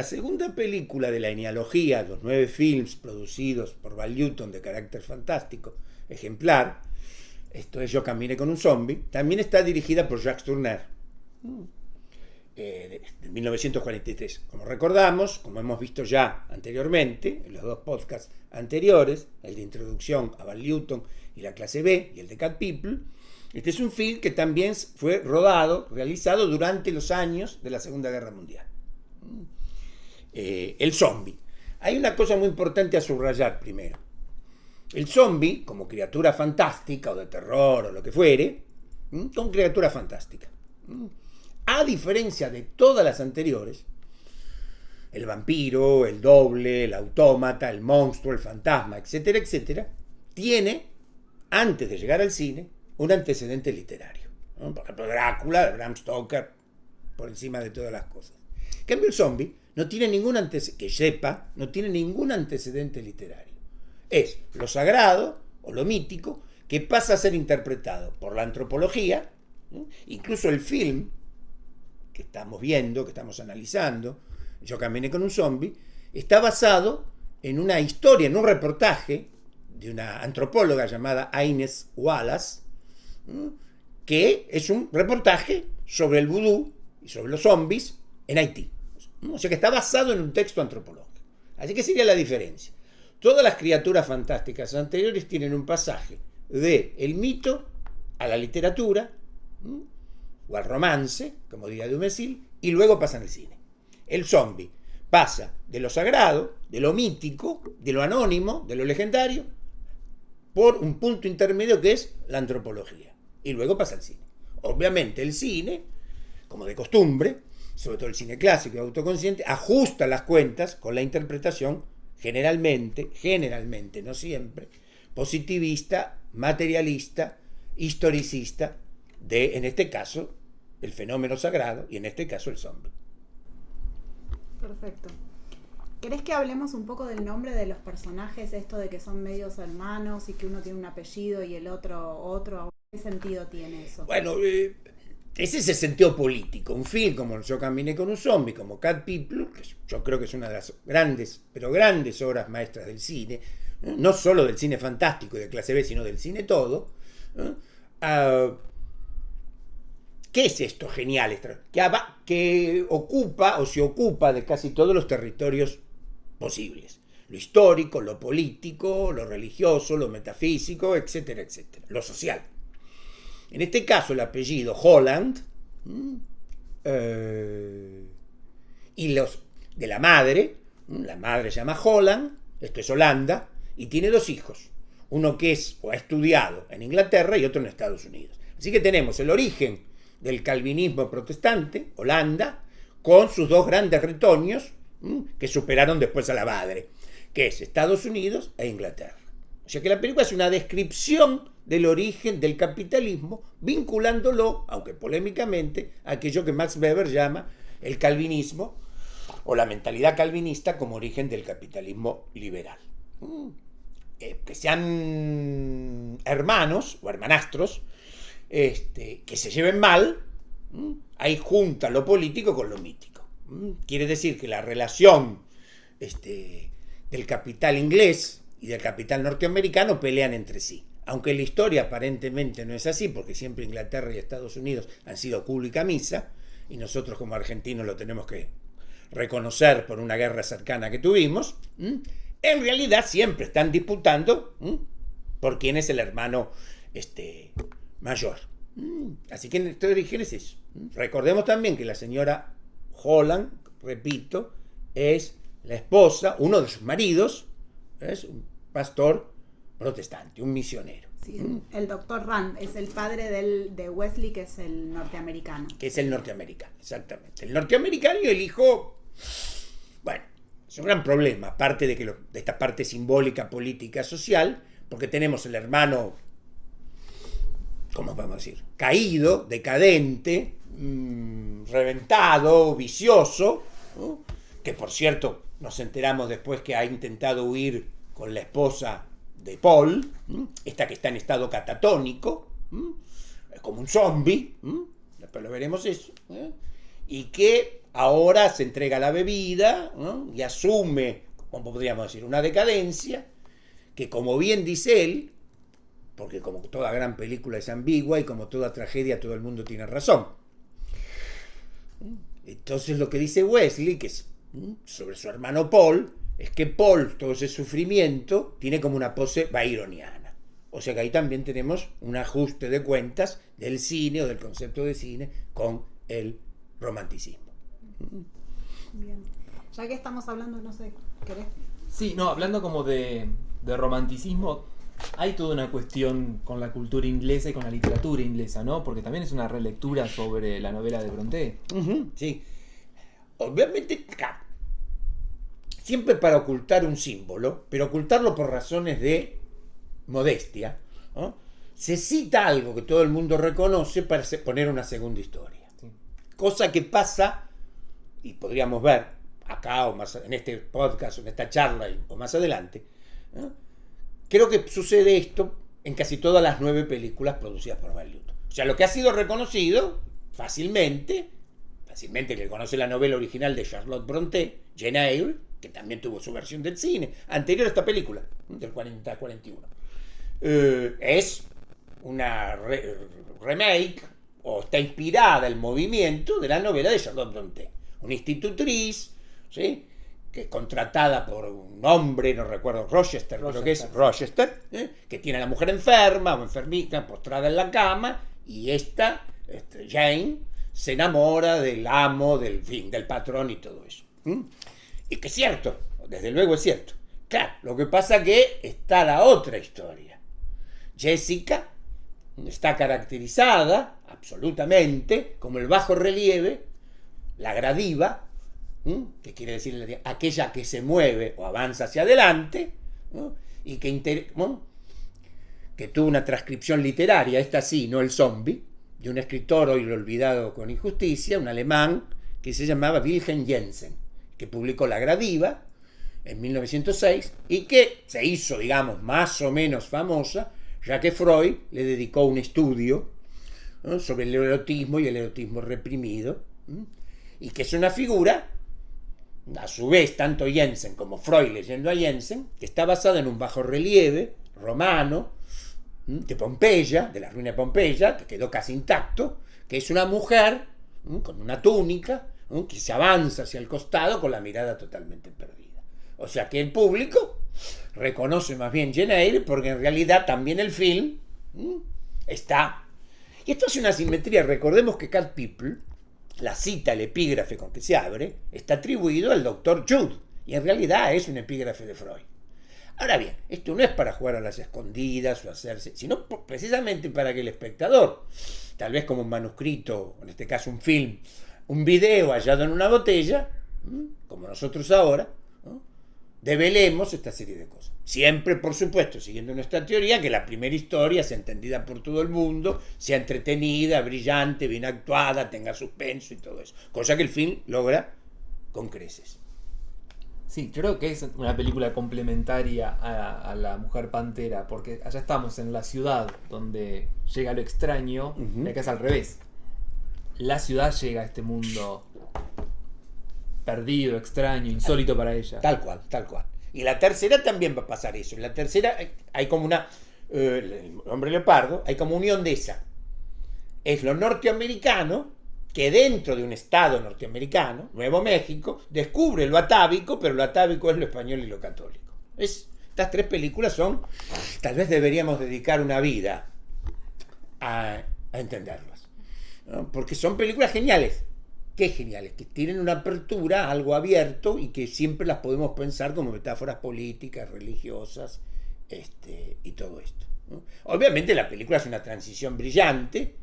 segunda película de la enealogía, los 9 films producidos por Val Newton de carácter fantástico, ejemplar, esto es Yo caminé con un zombie, también está dirigida por Jacques Tourneur, de 1943. Como recordamos, como hemos visto ya anteriormente, en los 2 podcasts anteriores, el de introducción a Val Newton y la clase B, y el de Cat People, este es un film que también fue realizado durante los años de la Segunda Guerra Mundial. El zombie. Hay una cosa muy importante a subrayar primero. El zombie, como criatura fantástica, o de terror, o lo que fuere, son criaturas fantásticas. A diferencia de todas las anteriores, el vampiro, el doble, el autómata, el monstruo, el fantasma, etcétera, etcétera, tiene, antes de llegar al cine, un antecedente literario. Por ejemplo, Drácula, de Bram Stoker, por encima de todas las cosas. En cambio, el zombie no tiene ningún no tiene ningún antecedente literario. Es lo sagrado o lo mítico que pasa a ser interpretado por la antropología. Incluso el film que estamos viendo, que estamos analizando, Yo caminé con un zombie, está basado en una historia, en un reportaje de una antropóloga llamada Inez Wallace, que es un reportaje sobre el vudú y sobre los zombies en Haití. O sea que está basado en un texto antropológico. Así que sería la diferencia. Todas las criaturas fantásticas anteriores tienen un pasaje de el mito a la literatura o al romance, como diría Dumézil, y luego pasan al cine. El zombie pasa de lo sagrado, de lo mítico, de lo anónimo, de lo legendario, por un punto intermedio que es la antropología, y luego pasa al cine. Obviamente el cine, como de costumbre, sobre todo el cine clásico y autoconsciente, ajusta las cuentas con la interpretación generalmente, no siempre, positivista, materialista, historicista, de, en este caso, el fenómeno sagrado y en este caso el zombie. Perfecto. ¿Querés que hablemos un poco del nombre de los personajes, esto de que son medios hermanos y que uno tiene un apellido y el otro? ¿Qué sentido tiene eso? Bueno, ese es el sentido político. Un film como Yo caminé con un zombie, como Cat People, que yo creo que es una de las grandes, pero grandes obras maestras del cine, no solo del cine fantástico y de clase B, sino del cine todo. ¿Qué es esto genial? Que ocupa o se ocupa de casi todos los territorios posibles. Lo histórico, lo político, lo religioso, lo metafísico, etcétera, etcétera. Lo social. En este caso, el apellido Holland y los de la madre se llama Holland, esto es Holanda, y tiene 2 hijos. Uno que es o ha estudiado en Inglaterra y otro en Estados Unidos. Así que tenemos el origen del calvinismo protestante, Holanda, con sus 2 grandes retoños que superaron después a la madre, que es Estados Unidos e Inglaterra. O sea que la película es una descripción del origen del capitalismo, vinculándolo, aunque polémicamente, a aquello que Max Weber llama el calvinismo o la mentalidad calvinista como origen del capitalismo liberal. Que sean hermanos o hermanastros, que se lleven mal, ahí junta lo político con lo mítico. Quiere decir que la relación del capital inglés y del capital norteamericano pelean entre sí. Aunque la historia aparentemente no es así, porque siempre Inglaterra y Estados Unidos han sido culo y camisa, y nosotros como argentinos lo tenemos que reconocer por una guerra cercana que tuvimos, en realidad siempre están disputando por quién es el hermano mayor. Así que en este origen es eso. Recordemos también que la señora Holland, repito, es la esposa, uno de sus maridos, es un pastor protestante, un misionero. Sí, el doctor Rand es el padre de Wesley, que es el norteamericano. Que es el norteamericano, exactamente. El norteamericano y el hijo, bueno, es un gran problema, aparte de esta parte simbólica, política, social, porque tenemos el hermano, ¿cómo podemos decir? Caído, decadente, reventado, vicioso, ¿no? Que por cierto nos enteramos después que ha intentado huir con la esposa de Paul, esta que está en estado catatónico, como un zombie, después lo veremos eso, y que ahora se entrega la bebida, ¿no? Y asume, como podríamos decir, una decadencia que, como bien dice él, porque como toda gran película es ambigua y como toda tragedia todo el mundo tiene razón. Entonces lo que dice Wesley, que es sobre su hermano Paul, es que Paul, todo ese sufrimiento, tiene como una pose byroniana. O sea que ahí también tenemos un ajuste de cuentas del cine o del concepto de cine con el romanticismo. Bien. Ya que estamos hablando, no sé, ¿querés? Sí, no, hablando como de romanticismo, hay toda una cuestión con la cultura inglesa y con la literatura inglesa, ¿no? Porque también es una relectura sobre la novela de Brontë. Sí. Obviamente, claro, siempre para ocultar un símbolo, pero ocultarlo por razones de modestia, ¿no? Se cita algo que todo el mundo reconoce para poner una segunda historia. Sí. Cosa que pasa, y podríamos ver acá o más en este podcast, en esta charla o más adelante, ¿no? Creo que sucede esto en casi todas las 9 películas producidas por Hollywood. O sea, lo que ha sido reconocido fácilmente que conoce la novela original de Charlotte Brontë, Jane Eyre, que también tuvo su versión del cine, anterior a esta película, del 40-41. Es una remake, o está inspirada el movimiento de la novela de Charlotte Brontë, una institutriz, ¿sí?, que es contratada por un hombre, no recuerdo, Rochester, creo que es Rochester, que tiene a la mujer enferma o enfermita, postrada en la cama, y esta, Jane, se enamora del amo, del patrón y todo eso. Y que es cierto, desde luego es cierto. Claro, lo que pasa que está la otra historia. Jessica está caracterizada absolutamente como el bajo relieve, la gradiva, que quiere decir aquella que se mueve o avanza hacia adelante, ¿no? Y que tuvo una transcripción literaria, esta sí, no el zombie, de un escritor hoy olvidado con injusticia, un alemán que se llamaba Wilhelm Jensen, que publicó La Gradiva en 1906 y que se hizo, digamos, más o menos famosa, ya que Freud le dedicó un estudio, ¿no?, sobre el erotismo y el erotismo reprimido, y que es una figura, a su vez, tanto Jensen como Freud leyendo a Jensen, que está basada en un bajorrelieve romano de Pompeya, de la ruina de Pompeya, que quedó casi intacto, que es una mujer con una túnica que se avanza hacia el costado con la mirada totalmente perdida. O sea que el público reconoce más bien Jane Eyre, porque en realidad también el film está... Y esto es una simetría. Recordemos que Cat People, la cita, el epígrafe con que se abre, está atribuido al doctor Jude, y en realidad es un epígrafe de Freud. Ahora bien, esto no es para jugar a las escondidas o hacerse, sino precisamente para que el espectador, tal vez como un manuscrito, en este caso un film, un video hallado en una botella, como nosotros ahora, ¿no?, develemos esta serie de cosas. Siempre, por supuesto, siguiendo nuestra teoría, que la primera historia sea entendida por todo el mundo, sea entretenida, brillante, bien actuada, tenga suspenso y todo eso. Cosa que el film logra con creces. Sí, creo que es una película complementaria a La Mujer Pantera, porque allá estamos en la ciudad donde llega lo extraño, y acá es al revés. La ciudad llega a este mundo perdido, extraño, insólito para ella. Tal cual, tal cual. Y la tercera también va a pasar eso. En la tercera hay como una... el hombre leopardo, hay como unión de esa. Es lo norteamericano, que dentro de un estado norteamericano, Nuevo México, descubre lo atávico, pero lo atávico es lo español y lo católico. Estas 3 películas son... Tal vez deberíamos dedicar una vida a entenderlas, ¿no? Porque son películas geniales. Qué geniales, que tienen una apertura, algo abierto, y que siempre las podemos pensar como metáforas políticas, religiosas, y todo esto, ¿no? Obviamente la película es una transición brillante,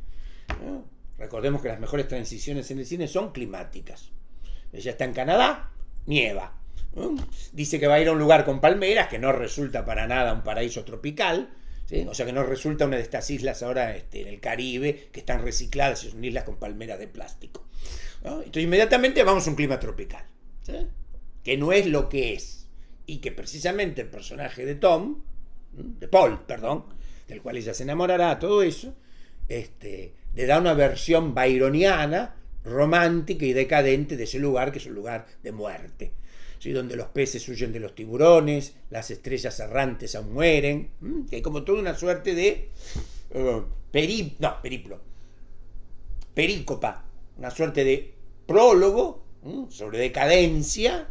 ¿no? Recordemos que las mejores transiciones en el cine son climáticas. Ella está en Canadá, nieva, ¿no? Dice que va a ir a un lugar con palmeras, que no resulta para nada un paraíso tropical, ¿sí? O sea que no resulta una de estas islas ahora en el Caribe, que están recicladas, son islas con palmeras de plástico, ¿no? Entonces inmediatamente vamos a un clima tropical, ¿sí?, que no es lo que es, y que precisamente el personaje de Paul, del cual ella se enamorará, todo eso, le da una versión byroniana romántica y decadente de ese lugar, que es un lugar de muerte, ¿sí? Donde los peces huyen de los tiburones, las errantes aún mueren, que hay como toda una suerte de perícopa, una suerte de prólogo sobre decadencia,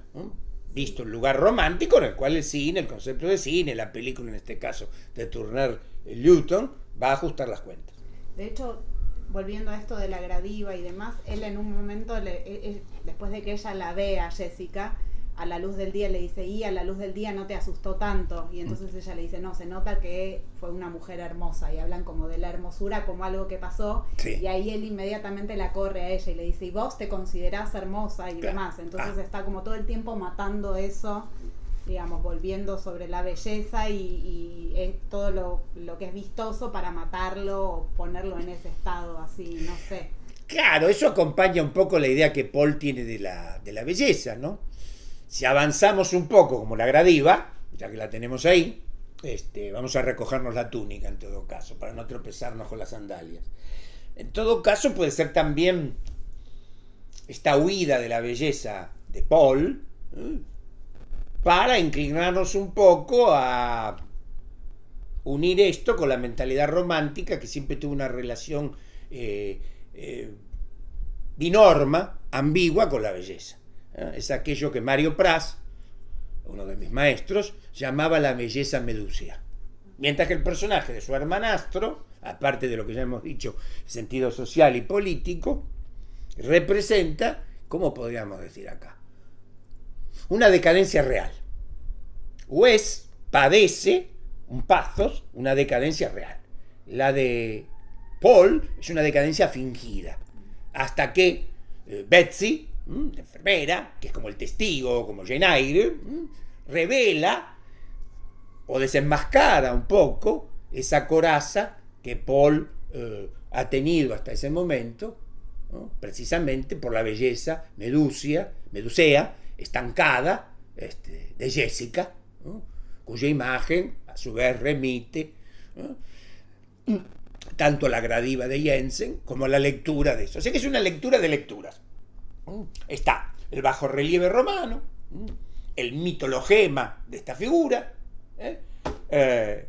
visto en lugar romántico, en el cual el cine, el concepto de cine, la película en este caso de Turner Lewton, va a ajustar las cuentas. De hecho, volviendo a esto de la gradiva y demás, él en un momento, después de que ella la ve a Jessica, a la luz del día le dice, y a la luz del día no te asustó tanto, y entonces ella le dice, no, se nota que fue una mujer hermosa, y hablan como de la hermosura como algo que pasó, sí. Y ahí él inmediatamente la corre a ella y le dice, y vos te considerás hermosa y demás, entonces está como todo el tiempo matando eso, digamos, volviendo sobre la belleza y es todo lo que es vistoso para matarlo o ponerlo en ese estado así, no sé. Claro, eso acompaña un poco la idea que Paul tiene de la belleza, ¿no? Si avanzamos un poco como la gradiva, ya que la tenemos ahí, vamos a recogernos la túnica en todo caso, para no tropezarnos con las sandalias. En todo caso puede ser también esta huida de la belleza de Paul, para inclinarnos un poco a unir esto con la mentalidad romántica que siempre tuvo una relación binorma, ambigua con la belleza. Es aquello que Mario Praz, uno de mis maestros, llamaba la belleza medusea. Mientras que el personaje de su hermanastro, aparte de lo que ya hemos dicho, sentido social y político, representa, ¿cómo podríamos decir acá? Una decadencia real. Wes padece un pathos, una decadencia real. La de Paul es una decadencia fingida. Hasta que Betsy, la enfermera, que es como el testigo, como Jane Eyre, revela o desenmascara un poco esa coraza que Paul ha tenido hasta ese momento, ¿no? Precisamente por la belleza medusea, estancada, de Jessica, ¿no? Cuya imagen a su vez remite, ¿no? Tanto a la gradiva de Jensen como a la lectura de eso. O sea que es una lectura de lecturas. Está el bajorrelieve romano, el mitologema de esta figura, el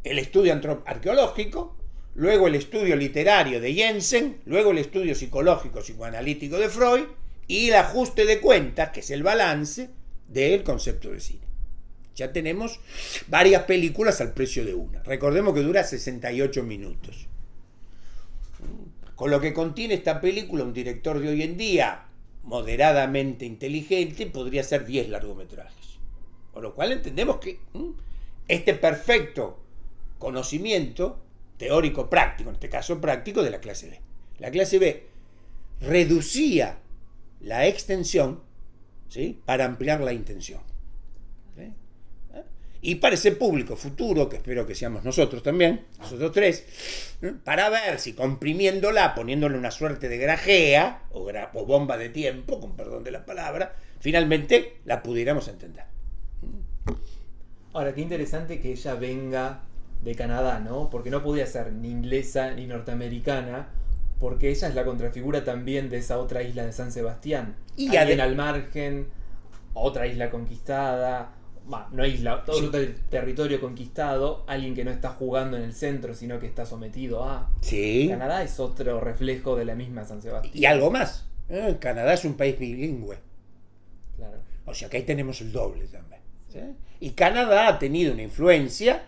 estudio arqueológico, luego el estudio literario de Jensen, luego el estudio psicológico psicoanalítico de Freud y el ajuste de cuentas, que es el balance del concepto de cine. Ya tenemos varias películas al precio de una. Recordemos que dura 68 minutos. Con lo que contiene esta película, un director de hoy en día moderadamente inteligente podría hacer 10 largometrajes. Con lo cual entendemos que este perfecto conocimiento teórico práctico, en este caso práctico, de la clase B. La clase B reducía la extensión, ¿sí?, para ampliar la intención. ¿Sí? Y para ese público futuro, que espero que seamos nosotros también, nosotros tres, para ver si comprimiéndola, poniéndole una suerte de grajea o bomba de tiempo, con perdón de la palabra, finalmente la pudiéramos entender. Ahora, qué interesante que ella venga de Canadá, ¿no? Porque no podía ser ni inglesa ni norteamericana, porque ella es la contrafigura también de esa otra isla de San Sebastián. Y alguien al margen, otra isla conquistada, no isla, todo el territorio conquistado, alguien que no está jugando en el centro, sino que está sometido a... Sí. Canadá es otro reflejo de la misma San Sebastián. Y algo más, Canadá es un país bilingüe. Claro. O sea que ahí tenemos el doble también. ¿Sí? Y Canadá ha tenido una influencia,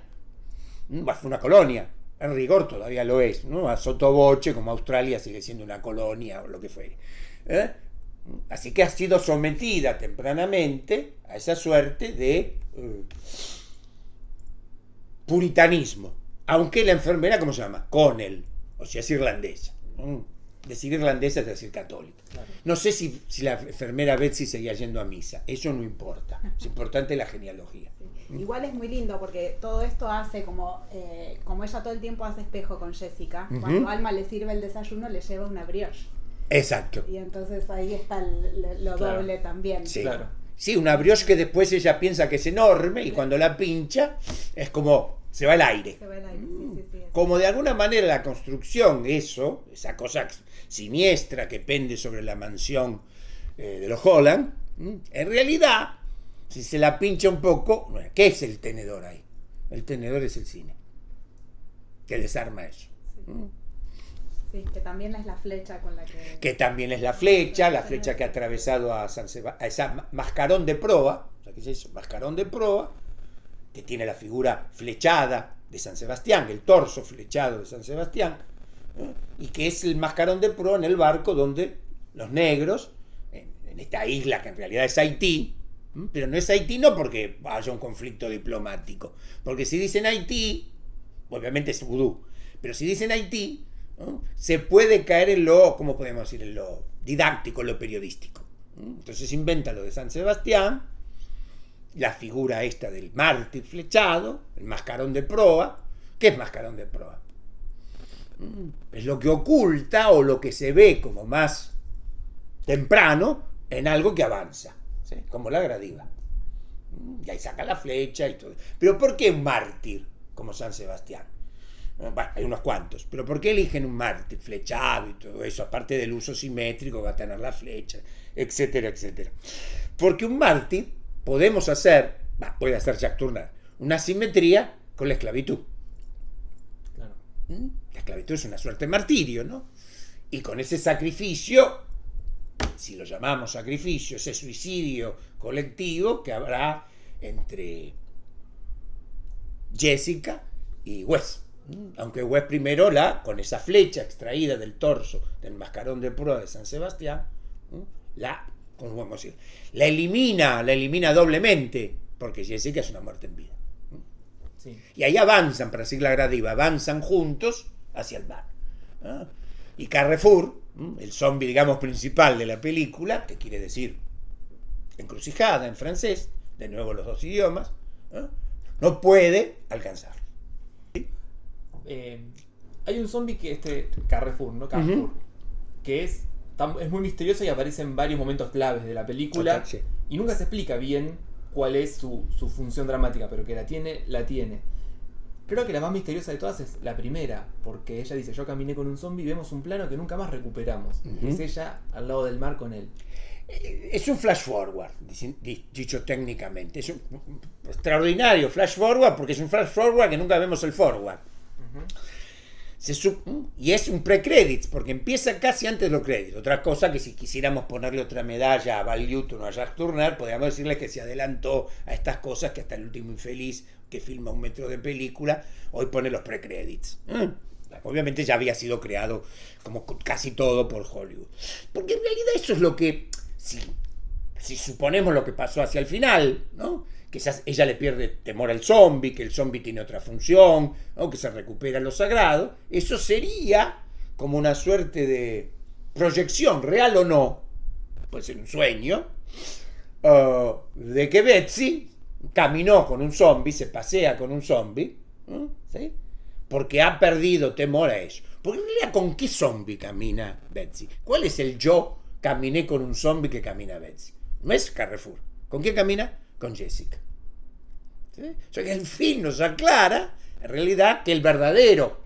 fue una colonia, en rigor todavía lo es, ¿no? A sotoboche, como Australia sigue siendo una colonia o lo que fuere. Así que ha sido sometida tempranamente a esa suerte de puritanismo. Aunque la enfermera, ¿cómo se llama? Connell, o sea, es irlandesa. Decir irlandesa es decir católica. Claro. No sé si la enfermera Betsy seguía yendo a misa. Eso no importa. Es importante la genealogía. Sí. Igual es muy lindo porque todo esto hace como ella todo el tiempo hace espejo con Jessica. Cuando Alma le sirve el desayuno, le lleva una brioche. Exacto. Y entonces ahí está lo doble también. Sí. Claro. Sí, una brioche que después ella piensa que es enorme y cuando la pincha es como se va el aire. Se va el aire, sí. Como de alguna manera la construcción, esa cosa siniestra que pende sobre la mansión de los Holland, en realidad, si se la pincha un poco, ¿qué es el tenedor ahí? El tenedor es el cine, que desarma eso. Sí, que también es la flecha con la que... Que también es la flecha que ha atravesado a esa mascarón de proa, o sea, ¿qué es eso? Mascarón de proa, que tiene la figura flechada de San Sebastián, el torso flechado de San Sebastián, y que es el mascarón de proa en el barco donde los negros, en esta isla que en realidad es Haití, pero no es Haití no porque haya un conflicto diplomático, porque si dicen Haití, obviamente es vudú, pero si dicen Haití, ¿no? Se puede caer en lo, ¿cómo podemos decir? En lo didáctico, en lo periodístico. Entonces inventa lo de San Sebastián, la figura esta del mártir flechado, el mascarón de proa. ¿Qué es mascarón de proa? Es lo que oculta o lo que se ve como más temprano en algo que avanza, ¿sí? Como la gradiva. Y ahí saca la flecha y todo. Pero ¿por qué un mártir como San Sebastián? Bueno, hay unos cuantos, pero ¿por qué eligen un mártir flechado y todo eso? Aparte del uso simétrico que va a tener la flecha, etcétera, etcétera. Porque un mártir podemos hacer, puede hacer Jacques Tourneur, una simetría con la esclavitud. Claro. La esclavitud es una suerte de martirio, ¿no? Y con ese sacrificio, si lo llamamos sacrificio, ese suicidio colectivo que habrá entre Jessica y Wes. Aunque Wes primero con esa flecha extraída del torso del mascarón de proa de San Sebastián, ¿cómo podemos decir? La elimina doblemente, porque Jessica es una muerte en vida. Sí. Y ahí avanzan, para seguir la gradiva, avanzan juntos hacia el mar. Y Carrefour, el zombie, digamos, principal de la película, que quiere decir encrucijada en francés, de nuevo los dos idiomas, no puede alcanzar. Hay un zombie que Carrefour, ¿no? Carrefour, que es muy misterioso y aparece en varios momentos claves de la película. Total, sí. Y nunca se explica bien cuál es su función dramática, pero que la tiene. Creo que la más misteriosa de todas es la primera, porque ella dice, yo caminé con un zombie y vemos un plano que nunca más recuperamos. Es ella al lado del mar con él. Es un flash forward, dicho técnicamente. Es un extraordinario flash forward, porque es un flash forward que nunca vemos el forward. Y es un pre-credits, porque empieza casi antes de los créditos. Otra cosa que si quisiéramos ponerle otra medalla a Val Newton o a Jacques Tourneur, podríamos decirle que se adelantó a estas cosas, que hasta el último infeliz que filma un metro de película hoy pone los pre-credits. Obviamente ya había sido creado como casi todo por Hollywood, porque en realidad eso es lo que, si suponemos lo que pasó hacia el final, ¿no? Que ella le pierde temor al zombie, que el zombie tiene otra función, ¿no? Que se recupera lo sagrado, eso sería como una suerte de proyección, real o no, puede ser un sueño, de que Betsy caminó con un zombie, se pasea con un zombie, ¿sí? Porque ha perdido temor a eso. Porque en realidad, ¿con qué zombie camina Betsy? ¿Cuál es el yo caminé con un zombie que camina Betsy? No es Carrefour. ¿Con quién camina? Con Jessica. ¿Sí? O sea que el film nos aclara, en realidad, que el verdadero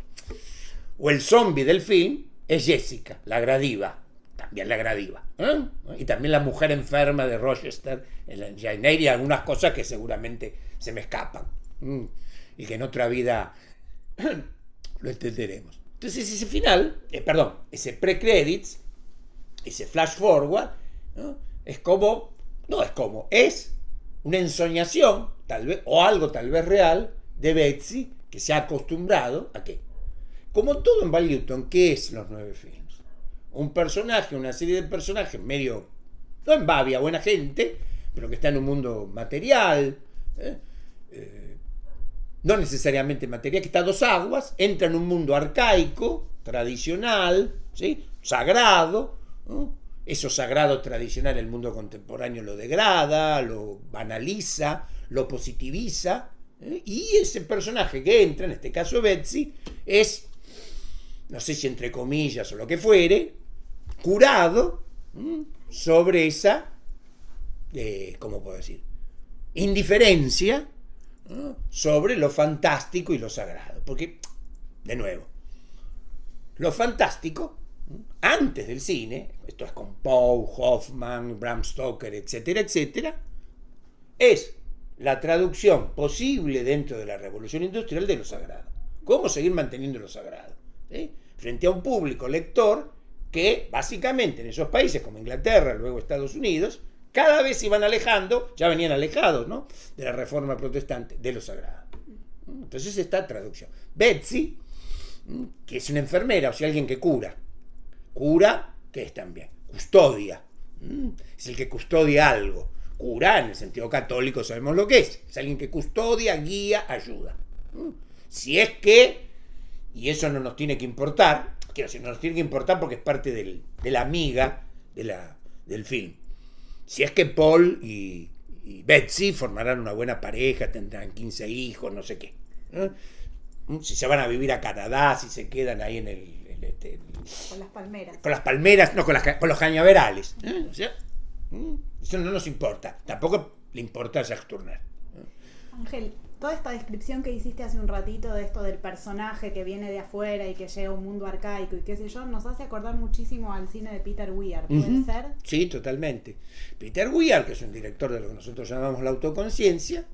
o el zombie del film es Jessica, la gradiva. También la gradiva. Y también la mujer enferma de Rochester en la Jane Eyre y algunas cosas que seguramente se me escapan. Y que en otra vida lo entenderemos. Entonces ese final, ese pre-credits, ese flash forward, ¿no? Es una ensoñación, tal vez, o algo tal vez real, de Betsy, que se ha acostumbrado a qué. Como todo en Val Newton, ¿qué es los 9 films? Un personaje, una serie de personajes medio, no en babia, buena gente, pero que está en un mundo material, no necesariamente material, que está a dos aguas, entra en un mundo arcaico, tradicional, ¿sí? Sagrado, ¿no? Eso sagrado tradicional el mundo contemporáneo lo degrada, lo banaliza, lo positiviza, y ese personaje que entra, en este caso Betsy, es, no sé si entre comillas o lo que fuere, curado sobre esa, ¿cómo puedo decir? Indiferencia ¿no? Sobre lo fantástico y lo sagrado. Porque, de nuevo, lo fantástico, antes del cine, esto es con Poe, Hoffman, Bram Stoker, etcétera, etcétera, es la traducción posible dentro de la revolución industrial de lo sagrado. ¿Cómo seguir manteniendo lo sagrado? ¿Sí? Frente a un público lector que básicamente en esos países como Inglaterra, luego Estados Unidos, cada vez se iban alejando, ya venían alejados, ¿no?, de la reforma protestante, de lo sagrado. Entonces esta traducción. Betsy, que es una enfermera, o sea, alguien que cura. Cura, ¿qué es también? Custodia. Es el que custodia algo. Cura, en el sentido católico, sabemos lo que es alguien que custodia, guía, ayuda. Si es que, y eso no nos tiene que importar, quiero decir, no nos tiene que importar porque es parte de la amiga del film. Si es que Paul y Betsy formarán una buena pareja, tendrán 15 hijos, no sé qué. Si se van a vivir a Canadá, si se quedan ahí en con las palmeras. Con las palmeras, no, con los cañaverales. O sea, eso no nos importa. Tampoco le importa a Jacques Tourneur. Ángel, toda esta descripción que hiciste hace un ratito de esto del personaje que viene de afuera y que llega a un mundo arcaico y qué sé yo, nos hace acordar muchísimo al cine de Peter Weir, ¿puede ser? Sí, totalmente. Peter Weir, que es un director de lo que nosotros llamamos la autoconciencia,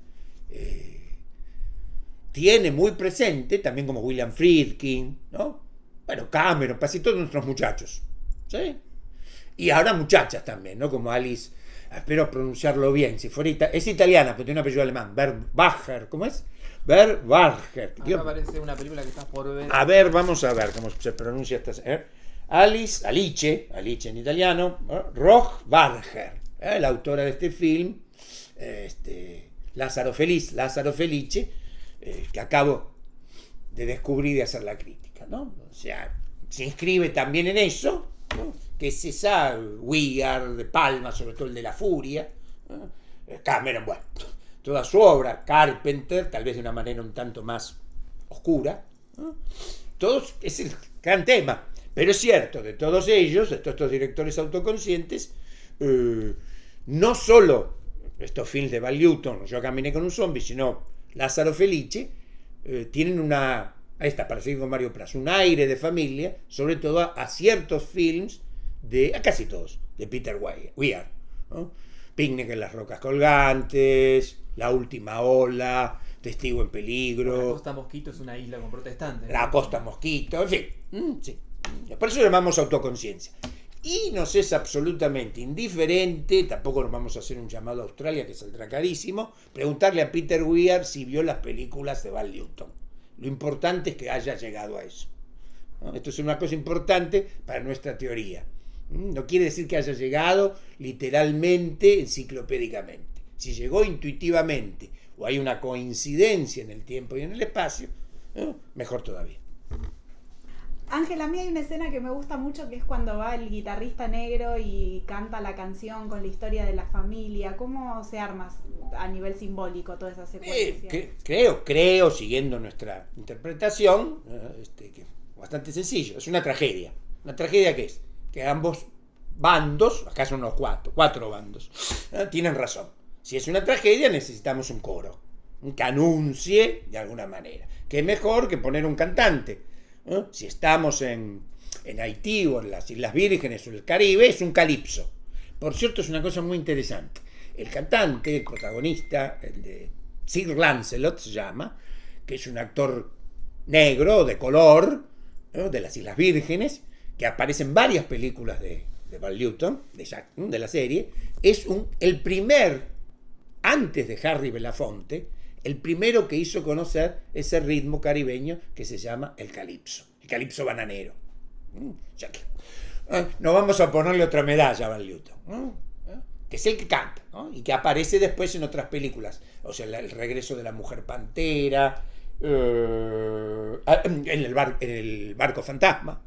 tiene muy presente, también como William Friedkin, ¿no? Bueno, Cameron, casi todos nuestros muchachos, ¿sí? Y ahora muchachas también, ¿no? Como Alice, espero pronunciarlo bien, si fuera es italiana, pero tiene un apellido alemán, Berbacher, ¿cómo es? Berbacher. Acá aparece una película que estás por ver. A ver, vamos a ver cómo se pronuncia esta. Alice en italiano, Rohrabacher, la autora de este film, Lázaro Felice, que acabo de descubrir y de hacer la crítica, ¿no? O sea, se inscribe también en eso, ¿no?, que es esa Weir, De Palma, sobre todo el de La Furia, Cameron, bueno, toda su obra, Carpenter, tal vez de una manera un tanto más oscura, ¿no? Todos, es el gran tema, pero es cierto, de todos ellos, de todos estos directores autoconscientes, no solo estos films de Val Newton, Yo caminé con un zombie, sino Lázaro Felice, tienen para seguir con Mario Praz, un aire de familia, sobre todo a ciertos films, a casi todos, de Peter Weir, ¿no? Picnic en las rocas colgantes, La última ola, Testigo en peligro. La Costa Mosquito es una isla con protestantes, ¿no? La Costa Mosquito, en fin, sí. Por eso lo llamamos autoconciencia. Y nos es absolutamente indiferente, tampoco nos vamos a hacer un llamado a Australia, que saldrá carísimo, preguntarle a Peter Weir si vio las películas de Val Newton. Lo importante es que haya llegado a eso, ¿no? Esto es una cosa importante para nuestra teoría. No quiere decir que haya llegado literalmente, enciclopédicamente. Si llegó intuitivamente o hay una coincidencia en el tiempo y en el espacio, mejor todavía. Ángel, a mí hay una escena que me gusta mucho, que es cuando va el guitarrista negro y canta la canción con la historia de la familia. ¿Cómo se arma a nivel simbólico toda esa secuencia? Creo, siguiendo nuestra interpretación, que es bastante sencillo, es una tragedia. ¿Una tragedia qué es? Que ambos bandos, acá son unos cuatro bandos, tienen razón. Si es una tragedia necesitamos un coro, que anuncie de alguna manera. ¿Qué mejor que poner un cantante? Si estamos en Haití o en las Islas Vírgenes o el Caribe, es un calipso. Por cierto, es una cosa muy interesante. El cantante, el protagonista, el de Sir Lancelot se llama, que es un actor negro, de color, ¿no?, de las Islas Vírgenes, que aparece en varias películas de Val Newton, de la serie, es el primer, antes de Harry Belafonte, el primero que hizo conocer ese ritmo caribeño que se llama el calipso bananero. Ya que, no vamos a ponerle otra medalla a Val Newton, que es el que canta, ¿no?, y que aparece después en otras películas, o sea, el regreso de la Mujer Pantera, en el barco fantasma.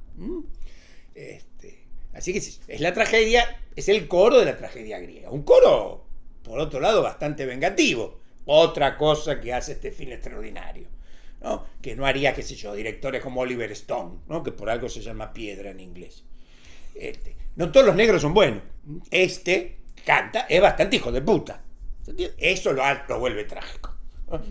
Así que es la tragedia, es el coro de la tragedia griega. Un coro, por otro lado, bastante vengativo. Otra cosa que hace este film extraordinario, ¿no?, que no haría, qué sé yo, directores como Oliver Stone, ¿no?, que por algo se llama Piedra en inglés. No todos los negros son buenos. Canta, es bastante hijo de puta. Eso lo vuelve trágico.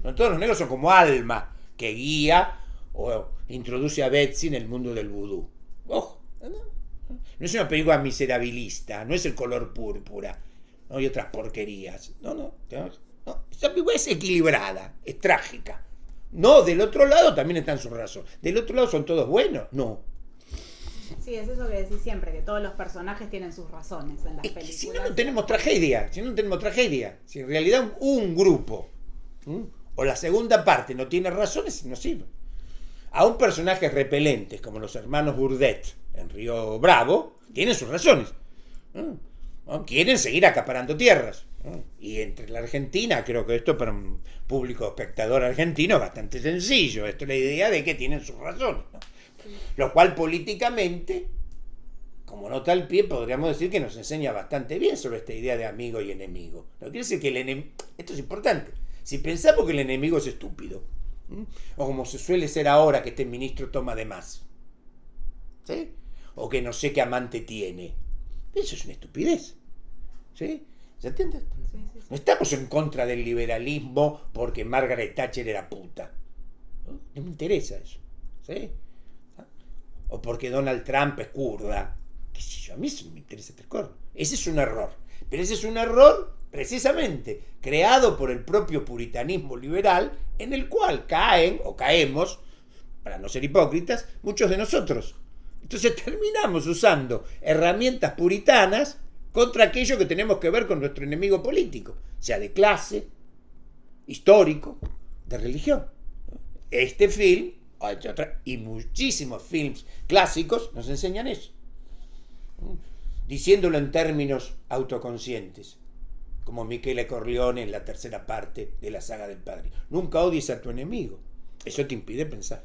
No todos los negros son como Alma, que guía o introduce a Betsy en el mundo del vudú. Ojo, no es una película miserabilista, no es El color púrpura, no hay otras porquerías. No. Esta película es equilibrada, es trágica. No, del otro lado también están sus razones. Del otro lado son todos buenos, no. Sí, es eso que decís siempre, que todos los personajes tienen sus razones en las películas. Si no tenemos tragedia. Si en realidad un grupo o la segunda parte no tiene razones, no sirve. Aún personajes repelentes como los hermanos Burdett en Río Bravo tienen sus razones. ¿No? Quieren seguir acaparando tierras. Y entre la Argentina, creo que esto para un público espectador argentino es bastante sencillo. Esto es la idea de que tienen sus razones, ¿no? Lo cual políticamente, como nota al pie, podríamos decir que nos enseña bastante bien sobre esta idea de amigo y enemigo. No quiere decir que esto es importante. Si pensamos que el enemigo es estúpido, o como se suele ser ahora que este ministro toma de más, ¿sí? O que no sé qué amante tiene, eso es una estupidez, ¿sí? ¿Se entiende? Sí. No estamos en contra del liberalismo porque Margaret Thatcher era puta. No me interesa eso, ¿sí? O porque Donald Trump es kurda. ¿Qué sé yo? A mí eso no me interesa este corno. Ese es un error. Pero ese es un error, precisamente, creado por el propio puritanismo liberal, en el cual caen, o caemos, para no ser hipócritas, muchos de nosotros. Entonces terminamos usando herramientas puritanas contra aquello que tenemos que ver con nuestro enemigo político, sea de clase, histórico, de religión. Este film y muchísimos films clásicos nos enseñan eso, diciéndolo en términos autoconscientes, como Michele Corleone en la tercera parte de la saga del Padrino. Nunca odies a tu enemigo, eso te impide pensar.